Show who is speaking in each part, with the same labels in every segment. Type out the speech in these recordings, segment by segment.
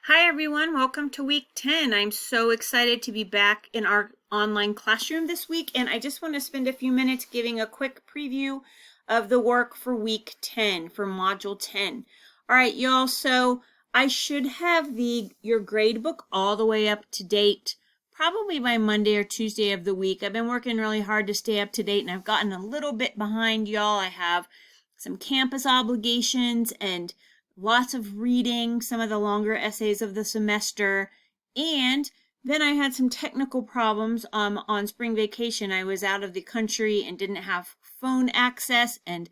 Speaker 1: Hi everyone, welcome to week 10. I'm so excited to be back in our online classroom this week, and I just want to spend a few minutes giving a quick preview of the work for week 10, for module 10. All right, y'all, so I should have your grade book all the way up to date probably by Monday or Tuesday of the week. I've been working really hard to stay up to date, and I've gotten a little bit behind, y'all. I have some campus obligations and lots of reading, some of the longer essays of the semester, and then I had some technical problems on spring vacation. I was out of the country and didn't have phone access, and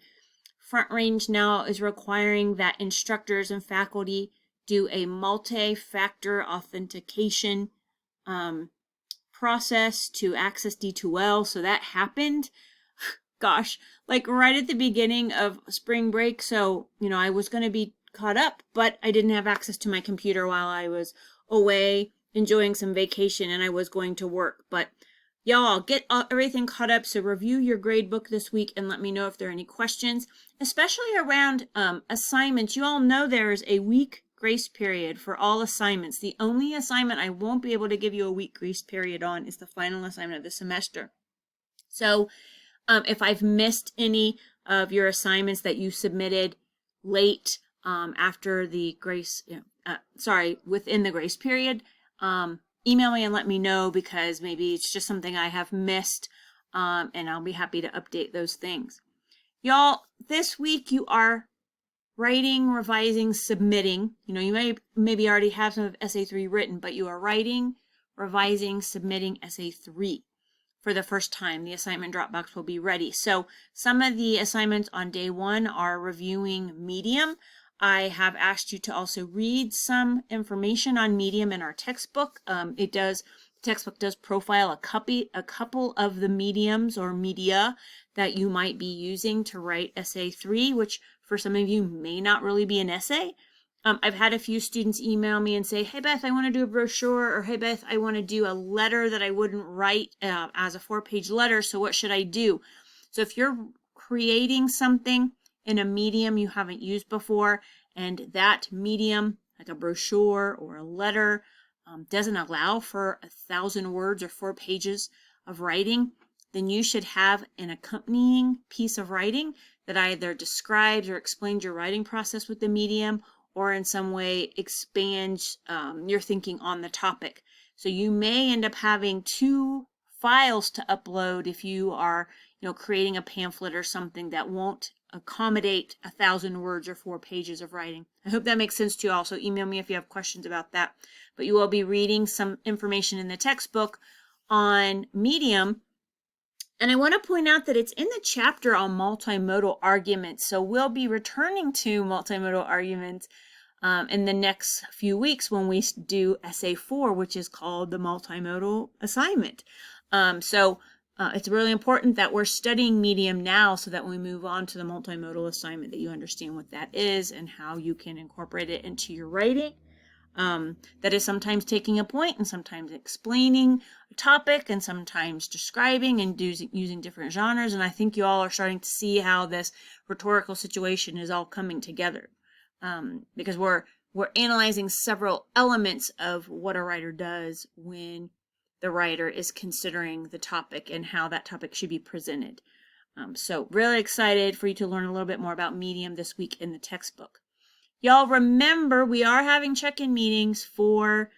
Speaker 1: Front Range now is requiring that instructors and faculty do a multi-factor authentication process to access D2L. So that happened. Gosh, like right at the beginning of spring break. So, I was going to be caught up, but I didn't have access to my computer while I was away enjoying some vacation and I was going to work. But y'all, get everything caught up. So review your grade book this week and let me know if there are any questions, especially around assignments. You all know there is a week grace period for all assignments. The only assignment I won't be able to give you a week grace period on is the final assignment of the semester. So if I've missed any of your assignments that you submitted late after the grace, within the grace period, email me and let me know, because maybe it's just something I have missed, and I'll be happy to update those things. Y'all, this week you are writing, revising, submitting. You may maybe already have some of Essay 3 written, but you are writing, revising, submitting Essay 3. For the first time. The assignment Dropbox will be ready. So some of the assignments on day 1 are reviewing Medium. I have asked you to also read some information on Medium in our textbook. The textbook does profile a couple of the mediums or media that you might be using to write Essay 3, which for some of you may not really be an essay. I've had a few students email me and say, hey, Beth, I want to do a brochure, or hey, Beth, I want to do a letter that I wouldn't write as a 4-page letter, so what should I do? So if you're creating something in a medium you haven't used before, and that medium, like a brochure or a letter, doesn't allow for 1,000 words or 4 pages of writing, then you should have an accompanying piece of writing that either describes or explains your writing process with the medium, or in some way expands your thinking on the topic. So you may end up having 2 files to upload if you are, creating a pamphlet or something that won't accommodate 1,000 words or 4 pages of writing. I hope that makes sense to you all. So email me if you have questions about that. But you will be reading some information in the textbook on Medium. And I want to point out that it's in the chapter on multimodal arguments. So we'll be returning to multimodal arguments in the next few weeks when we do Essay 4, which is called the multimodal assignment. It's really important that we're studying Medium now, so that when we move on to the multimodal assignment that you understand what that is and how you can incorporate it into your writing. That is sometimes taking a point and sometimes explaining a topic and sometimes describing and using different genres. And I think you all are starting to see how this rhetorical situation is all coming together, because we're analyzing several elements of what a writer does when the writer is considering the topic and how that topic should be presented. So really excited for you to learn a little bit more about Medium this week in the textbook. Y'all remember, we are having check-in meetings for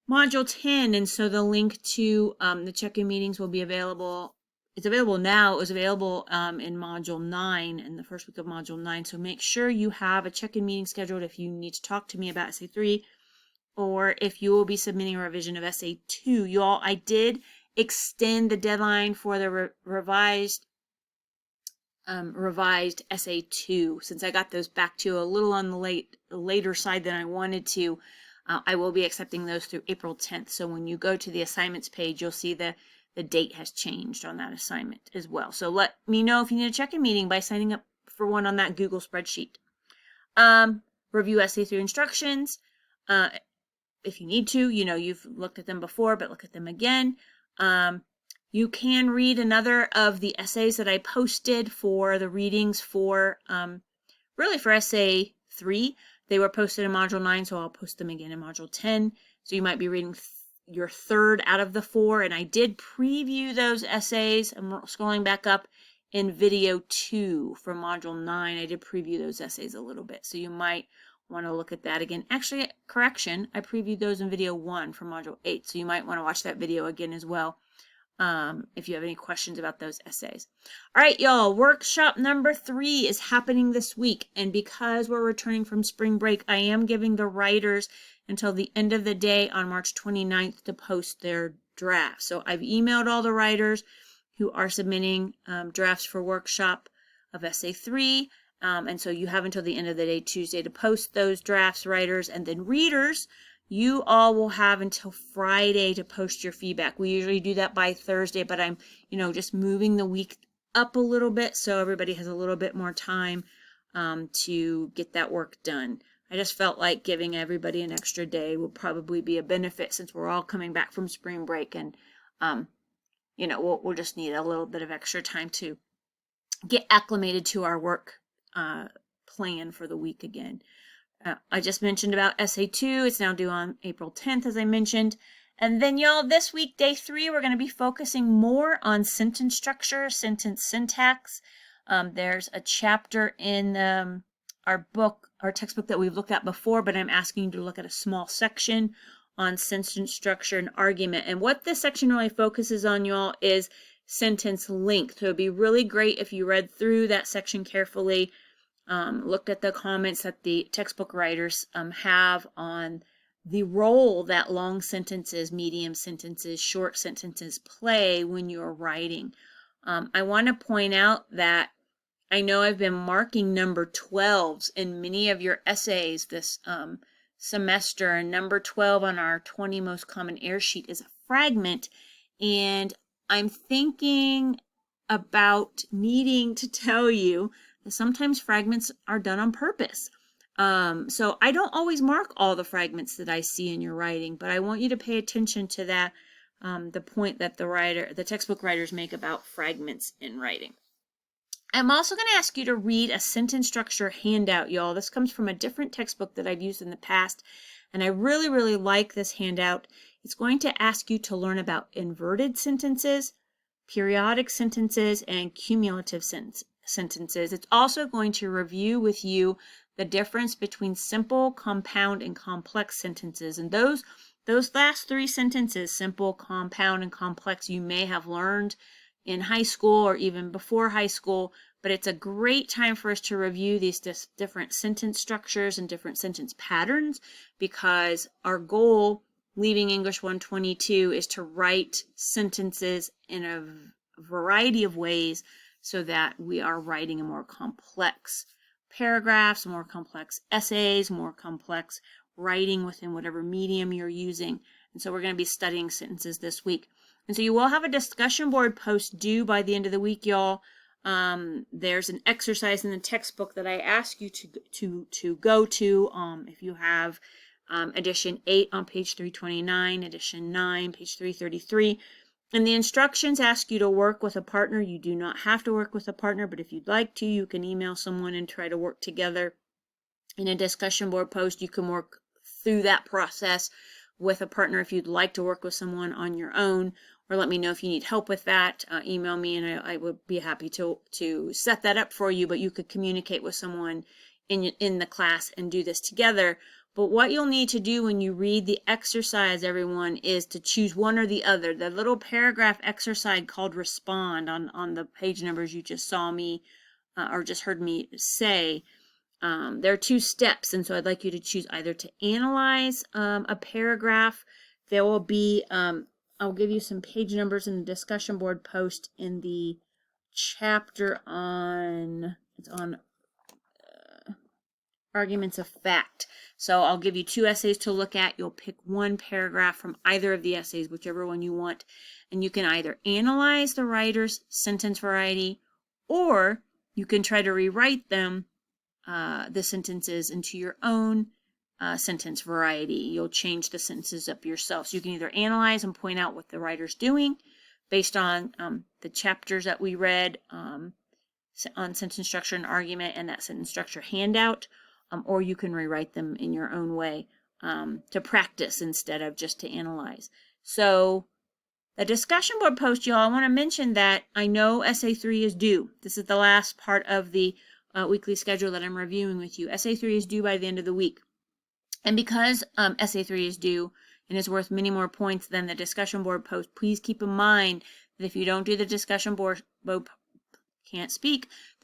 Speaker 1: Module 10, and so the link to the check-in meetings will be available. It's available now. It was available in Module 9, in the first week of Module 9, so make sure you have a check-in meeting scheduled if you need to talk to me about Essay 3, or if you will be submitting a revision of Essay 2. Y'all, I did extend the deadline for the revised Essay 2. Since I got those back to you a little on the later side than I wanted to, I will be accepting those through April 10th. So when you go to the assignments page, you'll see the date has changed on that assignment as well. So let me know if you need a check-in meeting by signing up for one on that Google spreadsheet. Review Essay 3 instructions. If you need to, you've looked at them before, but look at them again. You can read another of the essays that I posted for the readings for, really for Essay 3. They were posted in Module 9, so I'll post them again in Module 10. So you might be reading your third out of the 4, and I did preview those essays. I'm scrolling back up in video 2 from Module 9. I did preview those essays a little bit, so you might want to look at that again. Actually, correction, I previewed those in video 1 from Module 8, so you might want to watch that video again as well if you have any questions about those essays. All right, y'all, workshop number 3 is happening this week, and because we're returning from spring break, I am giving the writers until the end of the day on March 29th to post their drafts. So I've emailed all the writers who are submitting drafts for workshop of essay 3, and so you have until the end of the day, Tuesday, to post those drafts, writers, and then readers. You all will have until Friday to post your feedback. We usually do that by Thursday, but I'm, just moving the week up a little bit so everybody has a little bit more time to get that work done. I just felt like giving everybody an extra day will probably be a benefit since we're all coming back from spring break, and we'll just need a little bit of extra time to get acclimated to our work plan for the week again. I just mentioned about essay 2. It's now due on April 10th, as I mentioned. And then, y'all, this week, day 3, we're going to be focusing more on sentence structure, sentence syntax. There's a chapter in our textbook that we've looked at before, but I'm asking you to look at a small section on sentence structure and argument. And what this section really focuses on, y'all, is sentence length. So it'd be really great if you read through that section carefully, looked at the comments that the textbook writers have on the role that long sentences, medium sentences, short sentences play when you're writing. I want to point out that I know I've been marking number 12s in many of your essays this semester, and number 12 on our 20 most common error sheet is a fragment, and I'm thinking about needing to tell you that sometimes fragments are done on purpose. So I don't always mark all the fragments that I see in your writing, but I want you to pay attention to that, the point that the textbook writers make about fragments in writing. I'm also going to ask you to read a sentence structure handout, y'all. This comes from a different textbook that I've used in the past, and I really, really like this handout. It's going to ask you to learn about inverted sentences, periodic sentences, and cumulative sentences. It's also going to review with you the difference between simple, compound, and complex sentences. And those last 3 sentences, simple, compound, and complex, you may have learned in high school or even before high school, but it's a great time for us to review these different sentence structures and different sentence patterns, because our goal leaving English 122 is to write sentences in a variety of ways so that we are writing a more complex paragraphs, more complex essays, more complex writing within whatever medium you're using. And so we're going to be studying sentences this week. And so you will have a discussion board post due by the end of the week, y'all. There's an exercise in the textbook that I ask you to go to if you have edition 8 on page 329, edition 9, page 333. And the instructions ask you to work with a partner. You do not have to work with a partner, but if you'd like to, you can email someone and try to work together. In a discussion board post, you can work through that process with a partner if you'd like to work with someone on your own, or let me know if you need help with that. Email me and I would be happy to set that up for you, but you could communicate with someone in the class and do this together. But what you'll need to do when you read the exercise, everyone, is to choose one or the other. The little paragraph exercise called respond on the page numbers you just saw me or just heard me say, there are 2 steps, and so I'd like you to choose either to analyze a paragraph. There will be, I'll give you some page numbers in the discussion board post in the chapter on, it's on arguments of fact. So I'll give you 2 essays to look at. You'll pick one paragraph from either of the essays, whichever one you want, and you can either analyze the writer's sentence variety, or you can try to rewrite them, the sentences, into your own sentence variety. You'll change the sentences up yourself. So you can either analyze and point out what the writer's doing based on the chapters that we read on sentence structure and argument and that sentence structure handout, or you can rewrite them in your own way to practice instead of just to analyze. So the discussion board post, y'all, I want to mention that I know Essay 3 is due. This is the last part of the weekly schedule that I'm reviewing with you. Essay 3 is due by the end of the week. And because Essay 3 is due and is worth many more points than the discussion board post, please keep in mind that if you don't do the discussion board the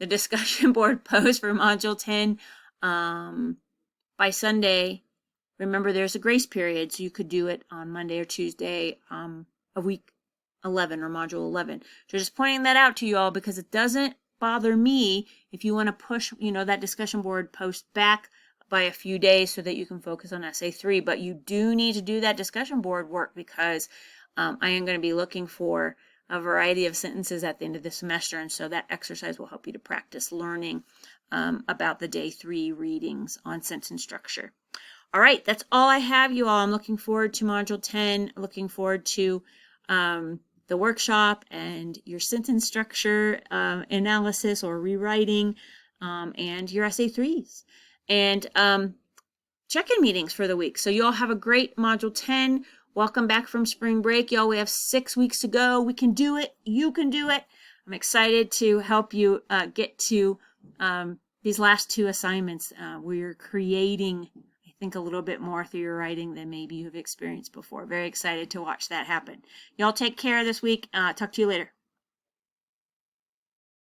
Speaker 1: discussion board post for Module 10 by Sunday, remember there's a grace period, so you could do it on Monday or Tuesday of week 11 or Module 11. So just pointing that out to you all because it doesn't bother me if you want to push, that discussion board post back by a few days so that you can focus on Essay 3, but you do need to do that discussion board work because I am going to be looking for a variety of sentences at the end of the semester, and so that exercise will help you to practice learning about the Day 3 readings on sentence structure. All right, that's all I have, you all. I'm looking forward to Module 10, looking forward to the workshop and your sentence structure analysis or rewriting and your Essay 3s. And check-in meetings for the week. So you all have a great Module 10. Welcome back from spring break. Y'all, we have 6 weeks to go. We can do it. You can do it. I'm excited to help you get to these last 2 assignments. We're creating, I think, a little bit more through your writing than maybe you have experienced before. Very excited to watch that happen. Y'all take care this week. Talk to you later.